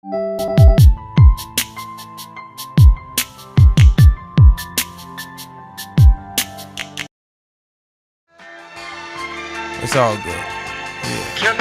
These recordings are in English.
It's all good. Yeah.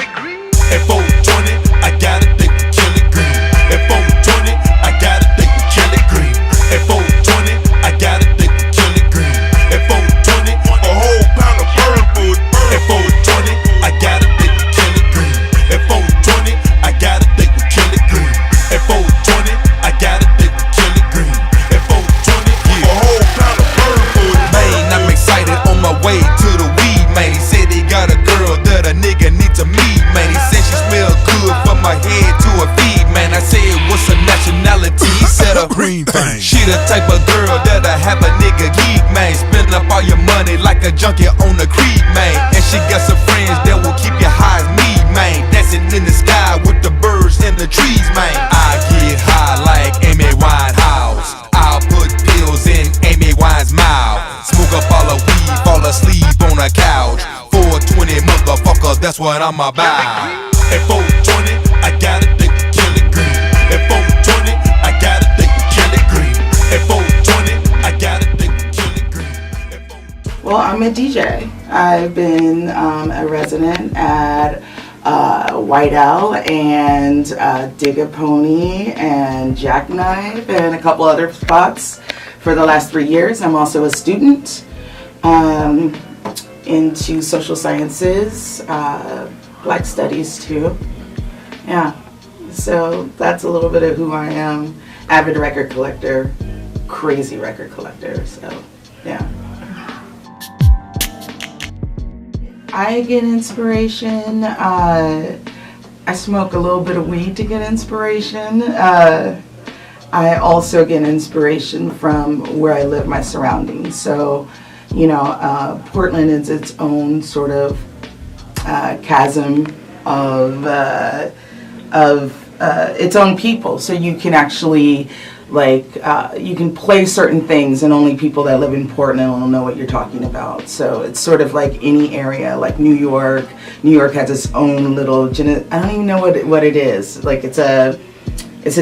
At 420, I gotta think we kill it green. At 420, I gotta think we kill it green. At 420, I gotta think we kill it green. At 420, a whole pound of bird food. At 420, I gotta think we kill it green. At 420, I gotta think we kill it green. At 420, I gotta think we kill it green. At 420, a whole pound of bird food. Man, I'm excited on my way to the weed, man. He said he got a girl that a nigga need to meet, man. He said she smell good from my head to her feet, man. I said, what's her nationality? He said a green thing. She the type of girl that'll have a nigga geek, man. Spend up all your money like a junkie on the creek, man. And she got some friends that will keep you high as me, man. Dancing in the sky with the birds and the trees, man. I get high like Amy Winehouse. I'll put pills in Amy Wine's mouth. Smoke up all the weed, fall asleep on a couch. 420 motherfucker, that's what I'm about. At 420, I gotta think we kill it green. At 420, I gotta think we kill it green. At 420, I gotta think we kill it green. Well, I'm a DJ. I've been a resident at White Owl and Dig a Pony and Jackknife and a couple other spots for the last 3 years. I'm also a student into social sciences, Black studies too. Yeah, so that's a little bit of who I am. Avid record collector, crazy record collector, so yeah. I get inspiration. I smoke a little bit of weed to get inspiration. I also get inspiration from where I live, my surroundings. So, you know, Portland is its own sort of chasm of its own people. So you can actually, like, you can play certain things and only people that live in Portland will know what you're talking about. So it's sort of like any area, like New York. New York has its own little, I don't even know what it is. Like it's an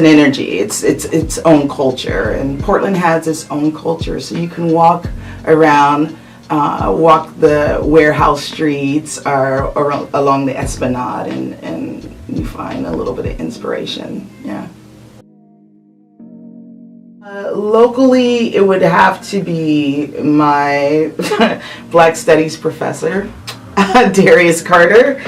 energy. It's its own culture, and Portland has its own culture. So you can walk around, walk the warehouse streets or along the Esplanade, and you find a little bit of inspiration. Yeah. Locally, it would have to be my Black Studies professor, Darius Carter.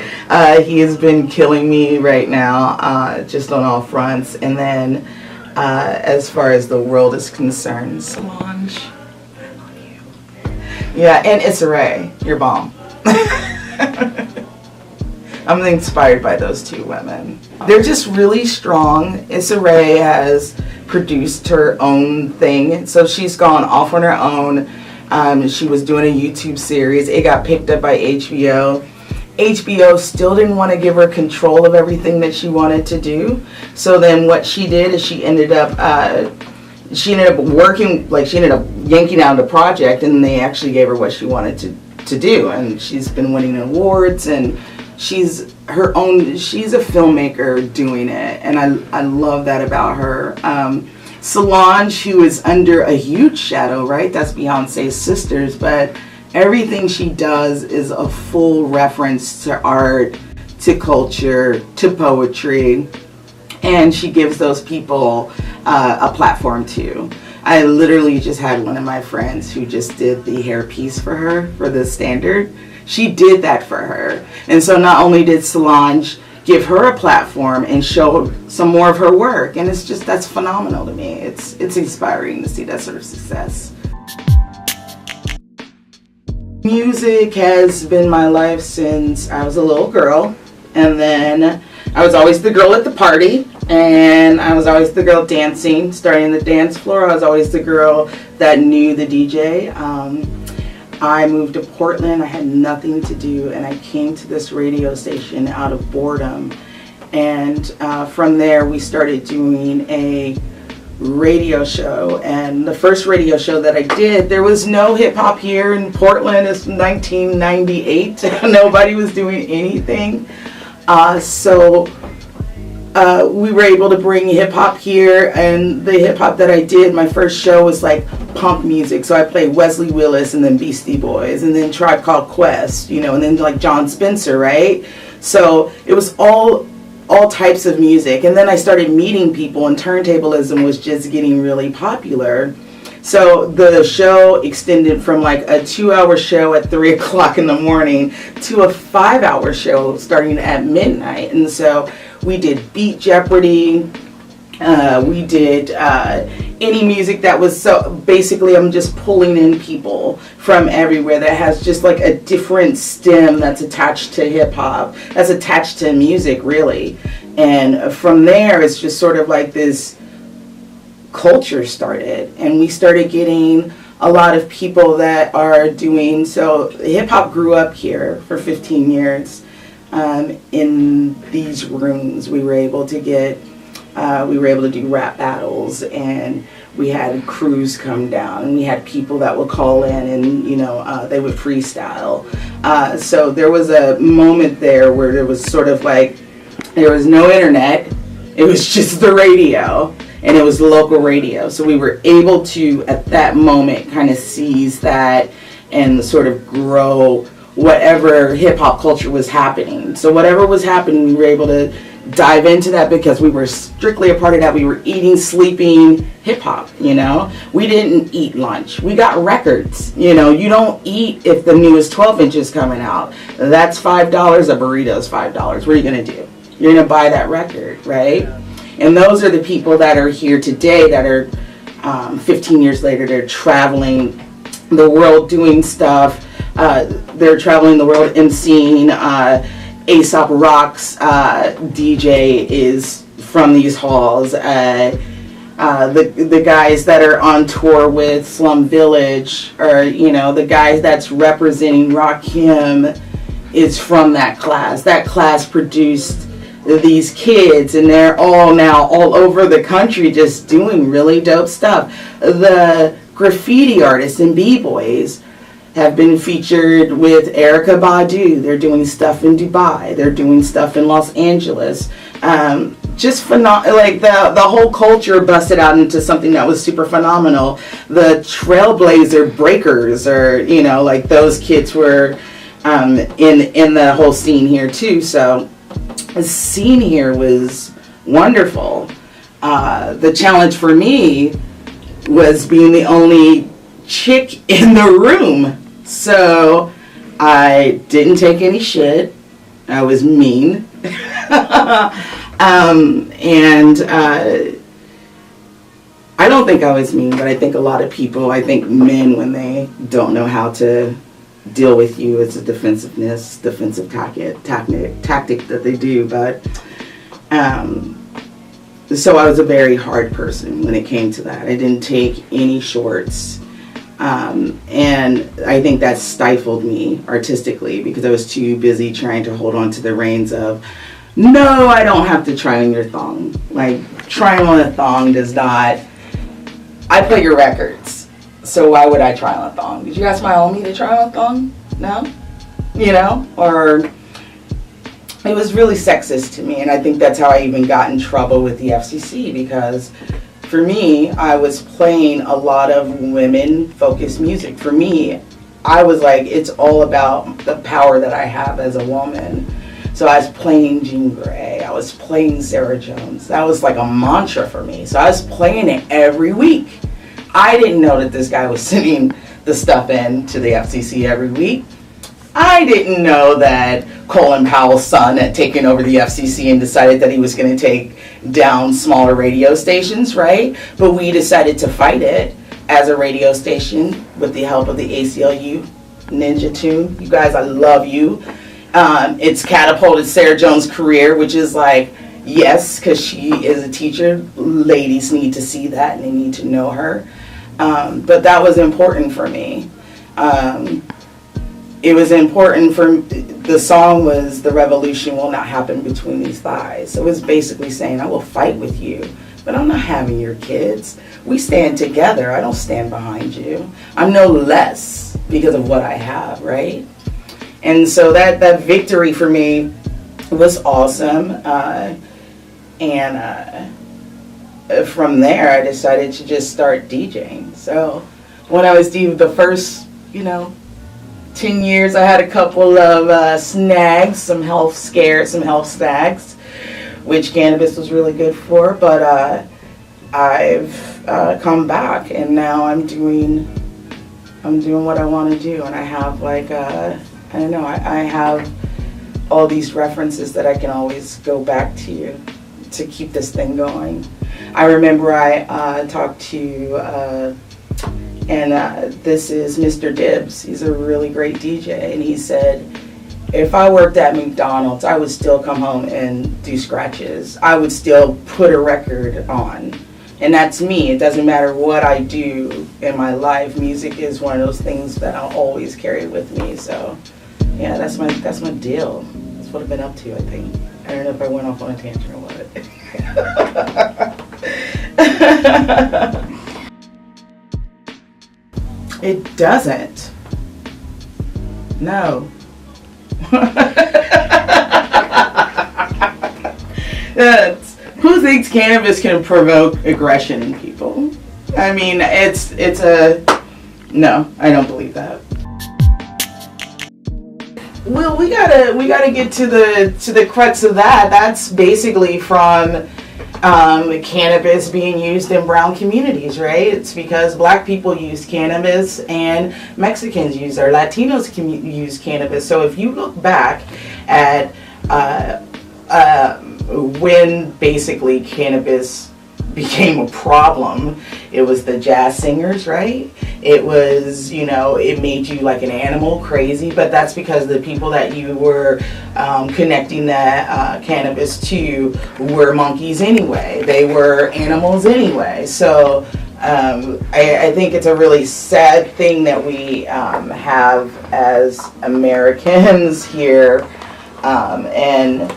He has been killing me right now, just on all fronts. And then, as far as the world is concerned, Solange, I love you. Yeah, and Issa Rae, your bomb. I'm inspired by those two women. They're just really strong. Issa Rae has produced her own thing, so she's gone off on her own. She was doing a YouTube series. It got picked up by HBO. HBO still didn't want to give her control of everything that she wanted to do. So then what she did is she ended up working, like she ended up yanking out the project, and they actually gave her what she wanted to do. And she's been winning awards, and she's a filmmaker doing it, and I love that about her. Solange, who is under a huge shadow, right? That's Beyonce's sisters, but everything she does is a full reference to art, to culture, to poetry, and she gives those people a platform too. I literally just had one of my friends who just did the hairpiece for her for the Standard. She did that for her. And so not only did Solange give her a platform and show some more of her work, and it's just, that's phenomenal to me. It's inspiring to see that sort of success. Music has been my life since I was a little girl, and then I was always the girl at the party, and I was always the girl dancing, starting the dance floor. I was always the girl that knew the DJ. I moved to Portland. I had nothing to do, and I came to this radio station out of boredom. And from there, we started doing a radio show. And the first radio show that I did, there was no hip hop here in Portland. It's 1998. Nobody was doing anything. So we were able to bring hip hop here, and the hip hop that I did, my first show was like punk music. So I played Wesley Willis and then Beastie Boys and then Tribe Called Quest, you know, and then like John Spencer, right? So it was all types of music. And then I started meeting people, and turntablism was just getting really popular. So the show extended from like a 2-hour show at 3 o'clock in the morning to a 5-hour show starting at midnight. And so we did Beat Jeopardy. We did any music that was, so basically I'm just pulling in people from everywhere that has just like a different stem that's attached to hip hop, that's attached to music really. And from there it's just sort of like this culture started, and we started getting a lot of people that are doing, so hip hop grew up here for 15 years. In these rooms we were able to do rap battles, and we had crews come down, and we had people that would call in, and you know, they would freestyle. So there was a moment there where there was sort of like, there was no internet, it was just the radio, and it was local radio. So we were able to, at that moment, kind of seize that and sort of grow whatever hip hop culture was happening. So whatever was happening, we were able to dive into that because we were strictly a part of that. We were eating, sleeping hip hop, you know. We didn't eat lunch. We got records, you know. You don't eat if the newest 12 inches coming out. That's $5. A burrito's $5. What are you going to do? You're going to buy that record, right? And those are the people that are here today that are 15 years later, they're traveling the world doing stuff. They're traveling the world emceeing. Aesop Rock's DJ is from these halls. The guys that are on tour with Slum Village, or you know, the guys that's representing Rakim is from that class. That class produced these kids, and they're all now all over the country just doing really dope stuff. The graffiti artists and b-boys have been featured with Erykah Badu. They're doing stuff in Dubai. They're doing stuff in Los Angeles. Just phenomenal. Like the whole culture busted out into something that was super phenomenal. The Trailblazer Breakers, or you know, like those kids were in the whole scene here too. So the scene here was wonderful. The challenge for me was being the only chick in the room. So I didn't take any shit. I was mean. I don't think I was mean, but I think a lot of people, I think men, when they don't know how to deal with you, it's a defensive tactic that they do. But so I was a very hard person when it came to that. I didn't take any shorts. And I think that stifled me artistically because I was too busy trying to hold on to the reins of, no, I don't have to try on your thong. Like, trying on a thong does not, I play your records, so why would I try on a thong? Did you ask my homie to try on a thong? No? You know? Or, it was really sexist to me, and I think that's how I even got in trouble with the FCC, because for me, I was playing a lot of women-focused music. For me, I was like, it's all about the power that I have as a woman. So I was playing Jean Grey. I was playing Sarah Jones. That was like a mantra for me. So I was playing it every week. I didn't know that this guy was sending the stuff in to the FCC every week. I didn't know that Colin Powell's son had taken over the FCC and decided that he was going to take down smaller radio stations, right? But we decided to fight it as a radio station with the help of the ACLU Ninja Tune. You guys, I love you. It's catapulted Sarah Jones' career, which is like, yes, because she is a teacher. Ladies need to see that and they need to know her. But that was important for me. It was important for, the song was, the revolution will not happen between these thighs. So it was basically saying, I will fight with you, but I'm not having your kids. We stand together. I don't stand behind you. I'm no less because of what I have, right? And so that victory for me was awesome. And from there, I decided to just start DJing. So when I was the first, 10 years, I had a couple of snags, some health scares, some health snags, which cannabis was really good for. But I've come back, and now I'm doing what I want to do, and I have I have all these references that I can always go back to keep this thing going. I remember I talked to, this is Mr. Dibbs. He's a really great DJ, and he said, if I worked at McDonald's, I would still come home and do scratches. I would still put a record on. And that's me. It doesn't matter what I do in my life. Music is one of those things that I'll always carry with me. So, yeah, that's my deal. That's what I've been up to, I think. I don't know if I went off on a tangent or what. It doesn't. No. Who thinks cannabis can provoke aggression in people? I mean, no, I don't believe that. Well, we gotta get to the crux of that. That's basically from cannabis being used in brown communities, right? It's because black people use cannabis and Mexicans use, or Latinos use cannabis. So if you look back at when basically cannabis became a problem, it was the jazz singers, right? It was, it made you like an animal, crazy, but that's because the people that you were connecting that cannabis to were monkeys anyway. They were animals anyway. So I think it's a really sad thing that we have as Americans here, and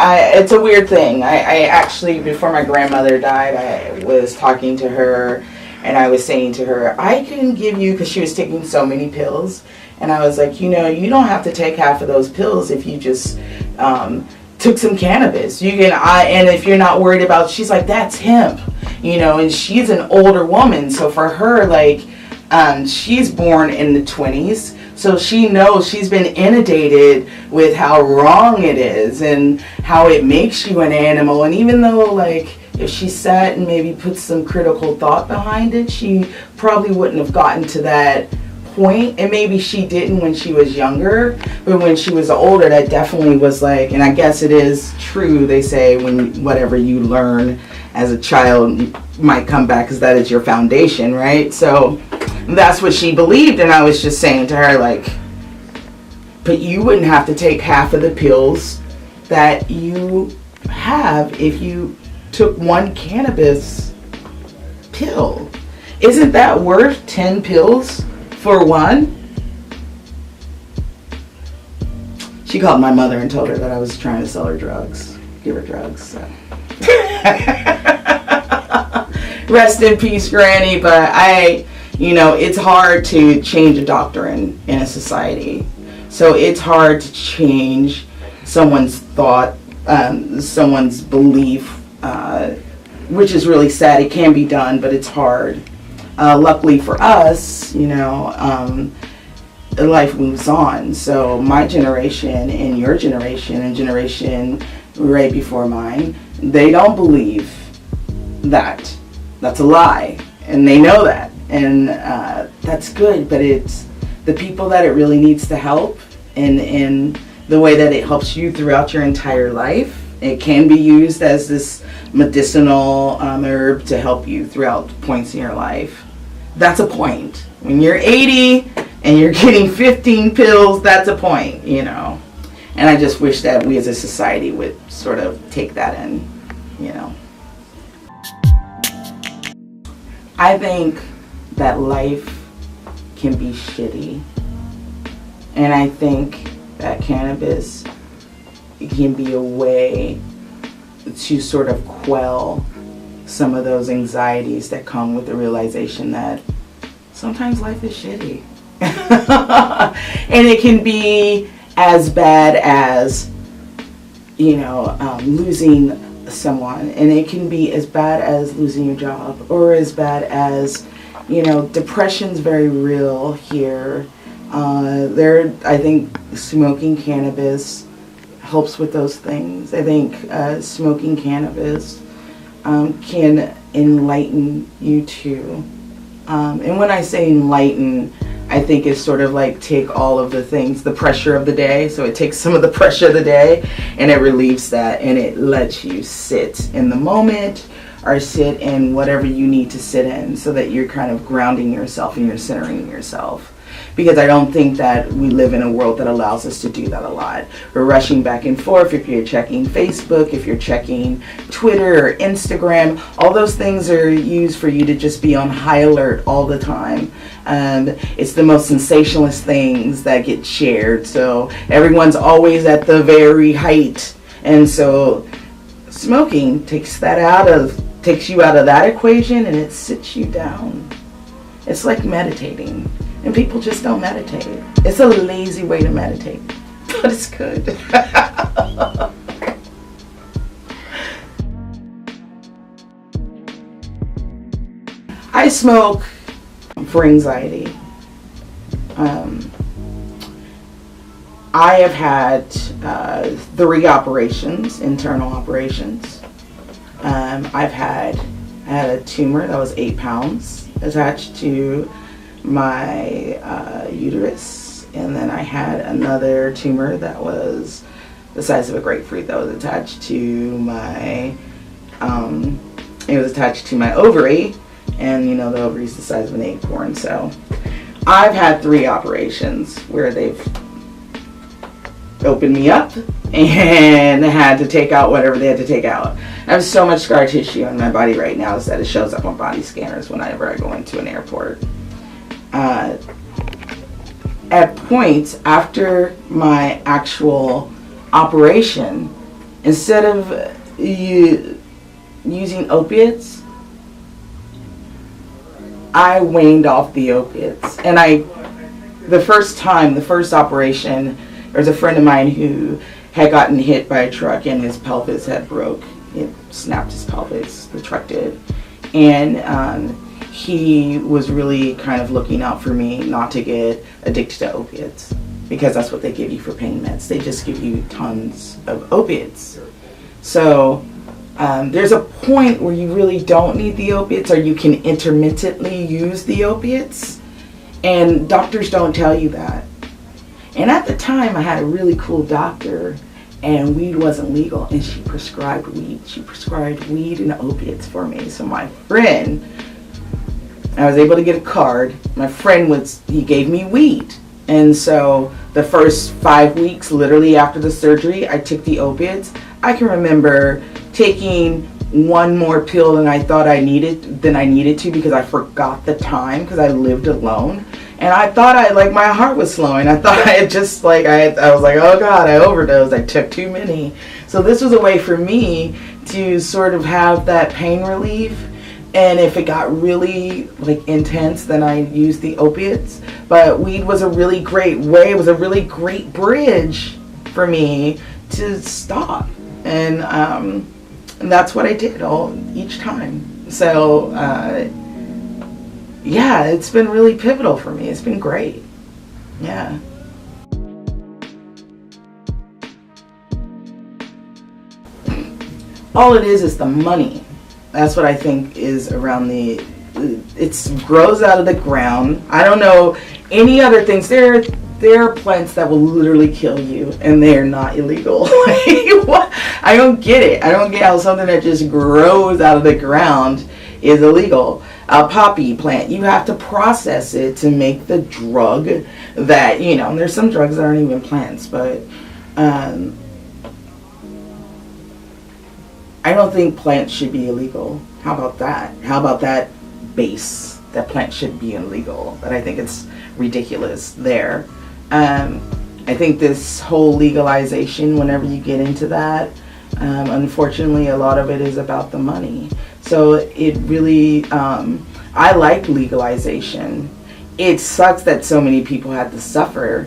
it's a weird thing. I actually, before my grandmother died, I was talking to her, and I was saying to her, I can give you, because she was taking so many pills, and I was like, you don't have to take half of those pills if you just took some cannabis. You can, and if you're not worried about, she's like, that's hemp, and she's an older woman, so for her, she's born in the 20s. So she knows, she's been inundated with how wrong it is and how it makes you an animal. And even though, if she sat and maybe put some critical thought behind it, she probably wouldn't have gotten to that point. And maybe she didn't when she was younger, but when she was older, that definitely was and I guess it is true, they say, when whatever you learn as a child might come back, because that is your foundation, right? So that's what she believed, and I was just saying to her, but you wouldn't have to take half of the pills that you have if you took one cannabis pill. Isn't that worth 10 pills for one? She called my mother and told her that I was trying to sell her drugs, give her drugs, so. Rest in peace, Granny, but it's hard to change a doctrine in a society. So it's hard to change someone's thought, someone's belief, which is really sad. It can be done, but it's hard. Luckily for us, life moves on. So my generation and your generation and generation right before mine, they don't believe that. That's a lie. And they know that. And that's good, but it's the people that it really needs to help, and in the way that it helps you throughout your entire life. It can be used as this medicinal herb to help you throughout points in your life. That's a point. When you're 80 and you're getting 15 pills, that's a point, And I just wish that we as a society would sort of take that in, I think that life can be shitty, and I think that cannabis can be a way to sort of quell some of those anxieties that come with the realization that sometimes life is shitty. And it can be as bad as losing someone, and it can be as bad as losing your job, or as bad as, depression's very real here. I think smoking cannabis helps with those things. I think smoking cannabis can enlighten you too. And when I say enlighten, I think it's sort of like take all of the things, the pressure of the day. So it takes some of the pressure of the day and it relieves that, and it lets you sit in the moment or sit in whatever you need to sit in, so that you're kind of grounding yourself and you're centering yourself. Because I don't think that we live in a world that allows us to do that a lot. We're rushing back and forth. If you're checking Facebook, if you're checking Twitter or Instagram, all those things are used for you to just be on high alert all the time. It's the most sensationalist things that get shared. So everyone's always at the very height. And so smoking takes you out of that equation, and it sits you down. It's like meditating. And people just don't meditate. It's a lazy way to meditate, but it's good. I smoke for anxiety. I have had 3 operations, internal operations. I had a tumor that was 8 pounds attached to my uterus, and then I had another tumor that was the size of a grapefruit that was attached to my ovary, and the ovary is the size of an acorn. So I've had 3 operations where they've opened me up and had to take out whatever they had to take out. I have so much scar tissue in my body right now that it shows up on body scanners whenever I go into an airport. At points after my actual operation, instead of using opiates, I waned off the opiates. And the first operation, there was a friend of mine who had gotten hit by a truck and his pelvis had broke. It snapped his pelvis, the truck did. And he was really kind of looking out for me not to get addicted to opiates, because that's what they give you for pain meds. They just give you tons of opiates. So there's a point where you really don't need the opiates, or you can intermittently use the opiates, and doctors don't tell you that. And at the time, I had a really cool doctor, and weed wasn't legal, and she prescribed weed. She prescribed weed and opiates for me. So my friend, I was able to get a card. My friend he gave me weed. And so the first 5 weeks, literally after the surgery, I took the opiates. I can remember taking one more pill than I thought I needed to, because I forgot the time, because I lived alone. And I thought my heart was slowing. I thought I had just I was like, oh God, I overdosed. I took too many. So this was a way for me to sort of have that pain relief. And if it got really intense, then I used the opiates. But weed was a really great way. It was a really great bridge for me to stop. And that's what I did each time. So yeah, it's been really pivotal for me. It's been great. Yeah. All it is the money. That's what I think is around it grows out of the ground. I don't know any other things. There are plants that will literally kill you, and they are not illegal. I don't get it. I don't get how something that just grows out of the ground is illegal. A poppy plant, you have to process it to make the drug that, and there's some drugs that aren't even plants, but I don't think plants should be illegal. How about that? How about that base? That plants should be illegal. But I think it's ridiculous there. I think this whole legalization, whenever you get into that, unfortunately, a lot of it is about the money. So it really, I like legalization. It sucks that so many people had to suffer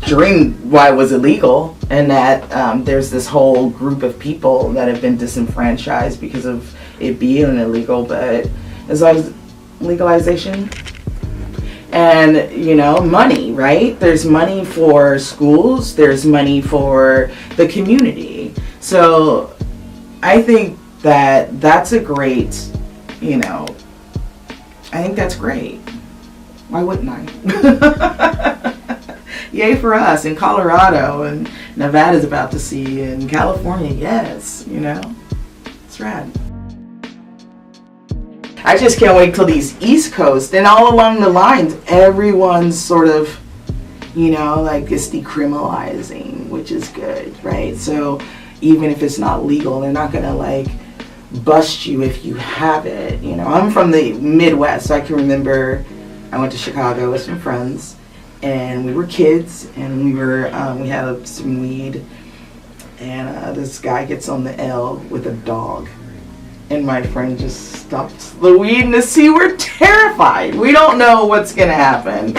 during why it was illegal, and that there's this whole group of people that have been disenfranchised because of it being illegal. But as long as legalization and, you know, money, right? There's money for schools, there's money for the community. So I think that that's a great, you know, I think that's great. Why wouldn't I? Yay for us in Colorado, and Nevada's about to see, in California, yes, you know, it's rad. I just can't wait till these East Coast, and all along the lines, everyone's sort of, you know, like it's decriminalizing, which is good, right? So even if it's not legal, they're not gonna like bust you if you have it, you know. I'm from the Midwest, so I can remember I went to Chicago with some friends, and we were kids, and we had some weed, and this guy gets on the L with a dog, and my friend just stops the weed and the sea. We're terrified. We don't know what's gonna happen,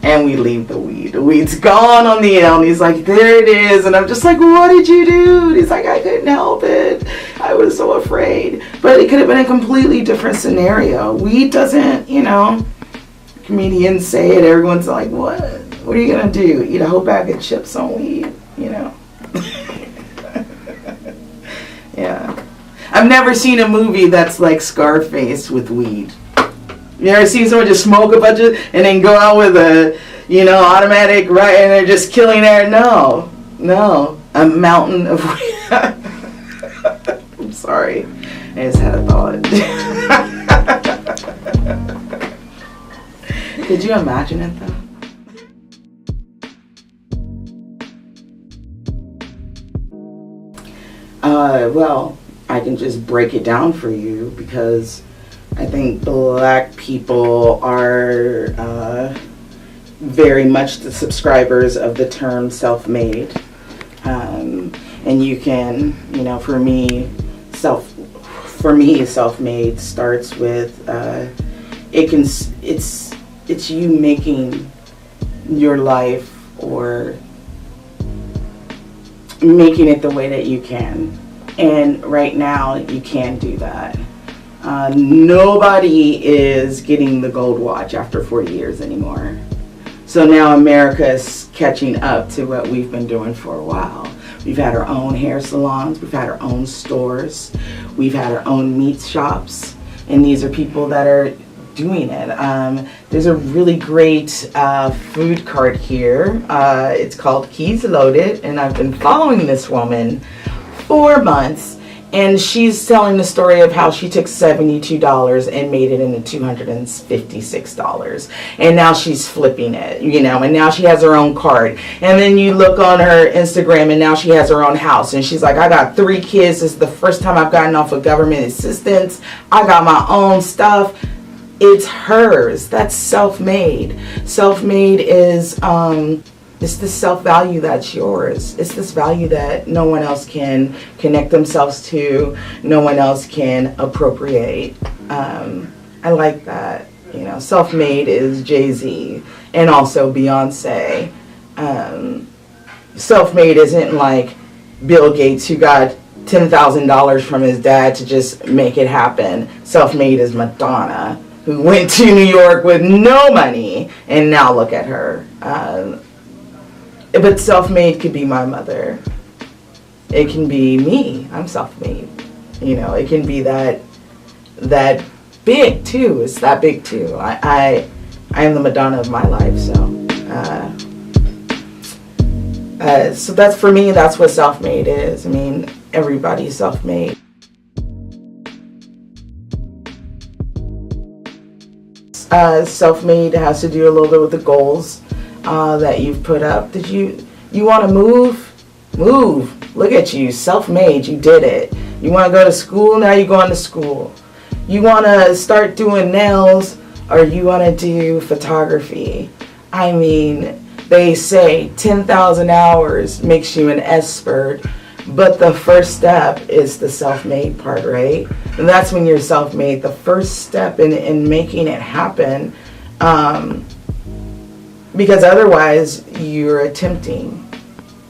and we leave the weed. The weed's gone on the L, and he's like, there it is, and I'm just like, what did you do? And he's like, I couldn't help it. I was so afraid. But it could have been a completely different scenario. Weed doesn't, you know, comedians say it, everyone's like, what are you gonna do, eat a whole bag of chips on weed, you know? Yeah, I've never seen a movie that's like Scarface with weed. You ever seen someone just smoke a bunch of and then go out with a, you know, automatic, right, and they're just killing air? No, a mountain of weed. I'm sorry, I just had a thought. Could you imagine it though? Well, I can just break it down for you, because I think Black people are very much the subscribers of the term self-made. And you can, you know, for me, self-made starts with it's you making your life, or making it the way that you can. And right now you can do that. Nobody is getting the gold watch after 40 years anymore. So now America is catching up to what we've been doing for a while. We've had our own hair salons, we've had our own stores, we've had our own meat shops, and these are people that are doing it. There's a really great food cart here. It's called Keys Loaded, and I've been following this woman 4 months, and she's telling the story of how she took $72 and made it into $256, and now she's flipping it, you know, and now she has her own cart. And then you look on her Instagram, and now she has her own house, and she's like, I got 3 kids, this is the first time I've gotten off of government assistance, I got my own stuff. It's hers. That's self-made. Self-made is it's the self-value that's yours. It's this value that no one else can connect themselves to, no one else can appropriate. I like that. You know, self-made is Jay-Z and also Beyonce. Self-made isn't like Bill Gates, who got $10,000 from his dad to just make it happen. Self-made is Madonna, who went to New York with no money, and now look at her. But self-made could be my mother. It can be me. I'm self-made. You know, it can be that big too. It's that big too. I am the Madonna of my life. So that's, for me, that's what self-made is. I mean, everybody's self-made. Self-made has to do a little bit with the goals that you've put up. You want to move? Look at you, self-made, you did it. You want to go to school? Now you're going to school. You want to start doing nails, or you want to do photography? I mean, they say 10,000 hours makes you an expert, but the first step is the self-made part, right? And that's when you're self-made. The first step in making it happen, Because otherwise you're attempting,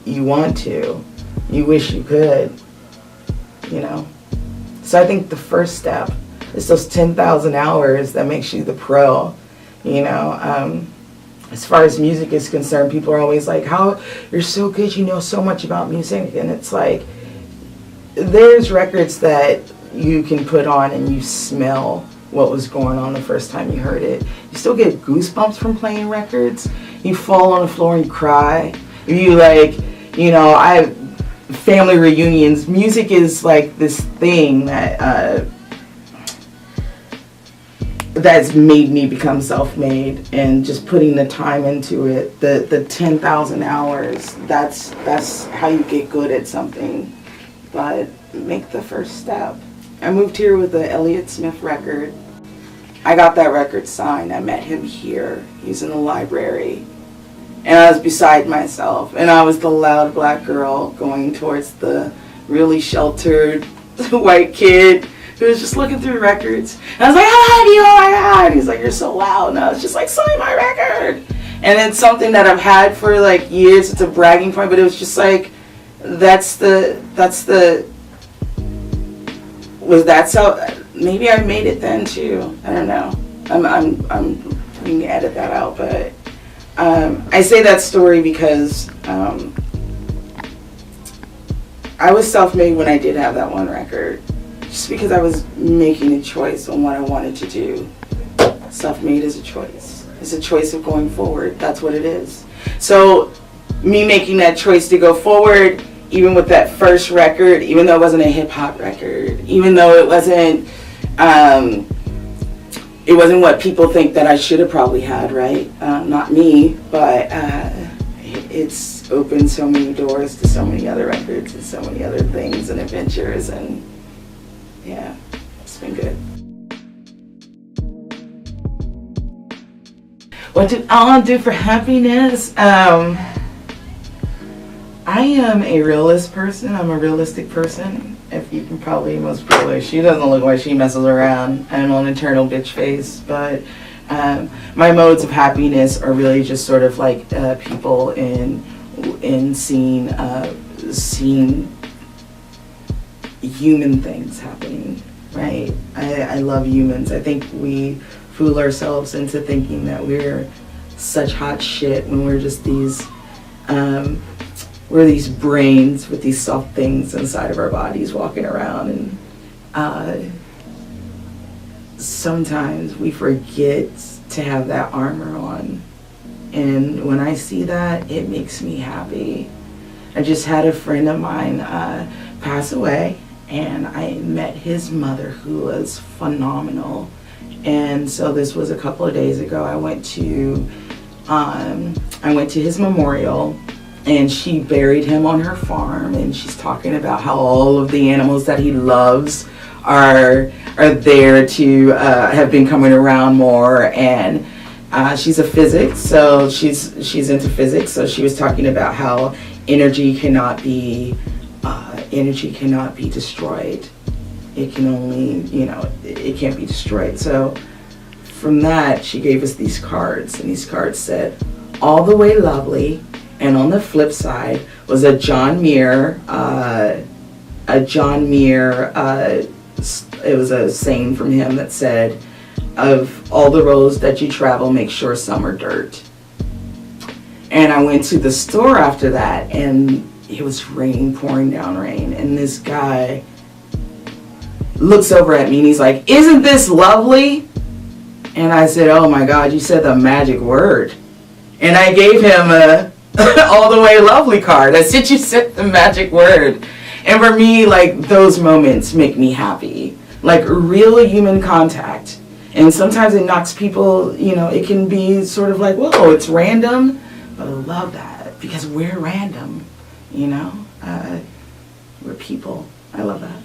you want to, you wish you could, you know. So I think the first step is those 10,000 hours that makes you the pro, you know. As far as music is concerned, people are always like, how, you're so good, you know so much about music. And it's like, there's records that you can put on and you smell what was going on the first time you heard it. You still get goosebumps from playing records. You fall on the floor and you cry. You like, you know, I family reunions. Music is like this thing that that's made me become self-made, and just putting the time into it, the 10,000 hours, that's how you get good at something. But make the first step. I moved here with the Elliott Smith record. I got that record signed. I met him here. He's in the library. And I was beside myself. And I was the loud black girl going towards the really sheltered white kid who was just looking through records. And I was like, I love you, oh my God. And he's like, you're so loud. And I was just like, sign my record. And it's something that I've had for like years. It's a bragging point, but it was just like, was that so? Maybe I made it then too. I don't know. We can edit that out, but I say that story because I was self-made when I did have that one record, just because I was making a choice on what I wanted to do. Self-made is a choice. It's a choice of going forward. That's what it is. So me making that choice to go forward, even with that first record, even though it wasn't a hip-hop record, even though it wasn't what people think that I should have probably had, right? Not me, but it's opened so many doors to so many other records and so many other things and adventures, and yeah, it's been good. What do I do for happiness? I am a realist person. I'm a realistic person. If you can probably, most probably, she doesn't look like she messes around. I'm an eternal bitch face, but my modes of happiness are really just sort of like people in seeing human things happening, right? I love humans. I think we fool ourselves into thinking that we're such hot shit when we're just these we're these brains with these soft things inside of our bodies walking around, and sometimes we forget to have that armor on. And when I see that, it makes me happy. I just had a friend of mine pass away, and I met his mother, who was phenomenal. And so this was a couple of days ago. I went to his memorial, and she buried him on her farm, and she's talking about how all of the animals that he loves are there to have been coming around more. And she's a physics, so she's into physics. So she was talking about how energy cannot be destroyed. It can only, it can't be destroyed. So from that, she gave us these cards, and these cards said, "All the way lovely." And on the flip side was a John Muir, it was a saying from him that said, "Of all the roads that you travel, make sure some are dirt." And I went to the store after that, and it was rain, pouring down rain. And this guy looks over at me and he's like, "Isn't this lovely?" And I said, "Oh my God, you said the magic word." And I gave him a all the way lovely card. I said, "You said the magic word." And for me, like, those moments make me happy. Like real human contact. And sometimes it knocks people, it can be sort of like, whoa, it's random. But I love that because we're random, we're people. I love that.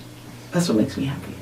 That's what makes me happy.